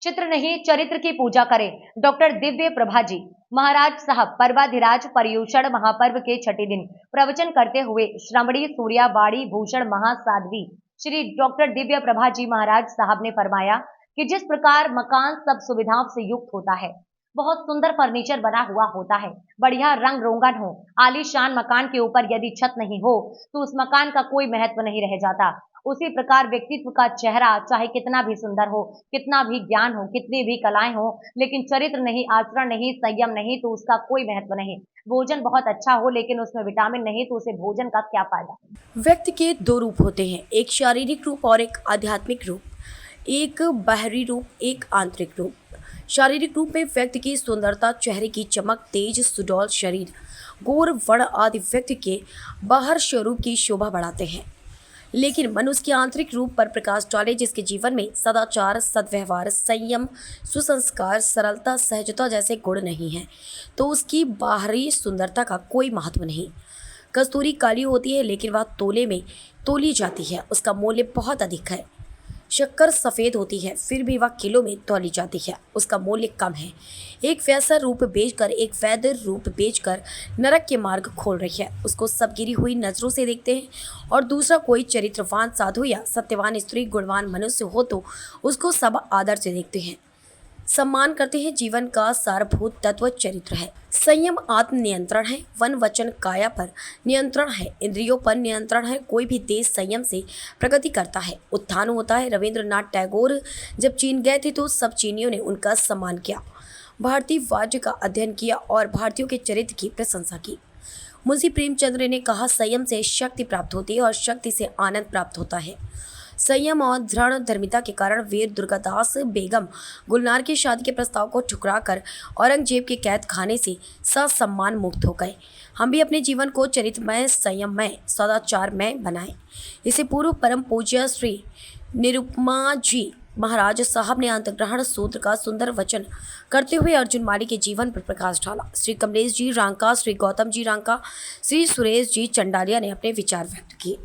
चित्र नहीं चरित्र की पूजा करें। डॉक्टर दिव्य प्रभा जी महाराज साहब पर्वाधिराज पर्यूषण महापर्व के छठे दिन प्रवचन करते हुए श्रमणी सूर्या बाड़ी भूषण महासाध्वी श्री डॉक्टर दिव्य प्रभा जी महाराज साहब ने फरमाया कि जिस प्रकार मकान सब सुविधाओं से युक्त होता है, बहुत सुंदर फर्नीचर बना हुआ होता है, बढ़िया रंग रोगन हो, आलीशान मकान के ऊपर यदि छत नहीं हो तो उस मकान का कोई महत्व नहीं रह जाता। उसी प्रकार व्यक्तित्व का चेहरा चाहे कितना भी सुंदर हो, कितना भी ज्ञान हो, कितनी भी कलाएं हो, लेकिन चरित्र नहीं, आचरण नहीं, संयम नहीं तो उसका कोई महत्व नहीं। भोजन बहुत अच्छा हो लेकिन उसमें विटामिन नहीं तो उसे भोजन का क्या फायदा। व्यक्ति के दो रूप होते हैं, एक शारीरिक रूप और एक आध्यात्मिक रूप, एक बाहरी रूप, एक आंतरिक रूप। शारीरिक रूप में व्यक्ति की सुंदरता, चेहरे की चमक, तेज सुडौल शरीर, गोर वर्ण आदि व्यक्ति के बाहर स्वरूप की शोभा बढ़ाते हैं। लेकिन मनुष्य के आंतरिक रूप पर प्रकाश डाले, जिसके जीवन में सदाचार, सद्व्यवहार, संयम, सुसंस्कार, सरलता, सहजता जैसे गुण नहीं हैं, तो उसकी बाहरी सुंदरता का कोई महत्व नहीं। कस्तूरी काली होती है लेकिन वह तोले में तोली जाती है, उसका मूल्य बहुत अधिक है। शक्कर सफ़ेद होती है फिर भी वह किलो में तौली जाती है, उसका मूल्य कम है। एक वैसा रूप बेचकर, एक वैध रूप बेचकर नरक के मार्ग खोल रही है, उसको सब गिरी हुई नजरों से देखते हैं। और दूसरा कोई चरित्रवान साधु या सत्यवान स्त्री, गुणवान मनुष्य हो तो उसको सब आदर से देखते हैं, सम्मान करते हैं। जीवन का सारभूत तत्व चरित्र है। संयम आत्म नियंत्रण है, वन वचन काया पर नियंत्रण है, इंद्रियों पर नियंत्रण है। कोई भी देश संयम से प्रगति करता है, उत्थान होता है। रविंद्रनाथ टैगोर जब चीन गए थे तो सब चीनियों ने उनका सम्मान किया, भारतीय वाद्य का अध्ययन किया और भारतीयों के चरित्र की प्रशंसा की। मुंशी प्रेमचंद्र ने कहा, संयम से शक्ति प्राप्त होती है और शक्ति से आनंद प्राप्त होता है। संयम और दृढ़ धर्मिता के कारण वीर दुर्गादास बेगम गुलनार की शादी के प्रस्ताव को ठुकराकर औरंगजेब के कैद खाने से ससम्मान मुक्त हो गए। हम भी अपने जीवन को चरित्रमय, संयममय, सदाचारमय बनाएं। इसे पूर्व परम पूज्य श्री निरुपमा जी महाराज साहब ने अंतग्रहण सूत्र का सुंदर वचन करते हुए अर्जुन माली के जीवन पर प्रकाश डाला। श्री कमलेश जी रांका, श्री गौतम जी रांका, श्री सुरेश जी चंडालिया ने अपने विचार व्यक्त किए।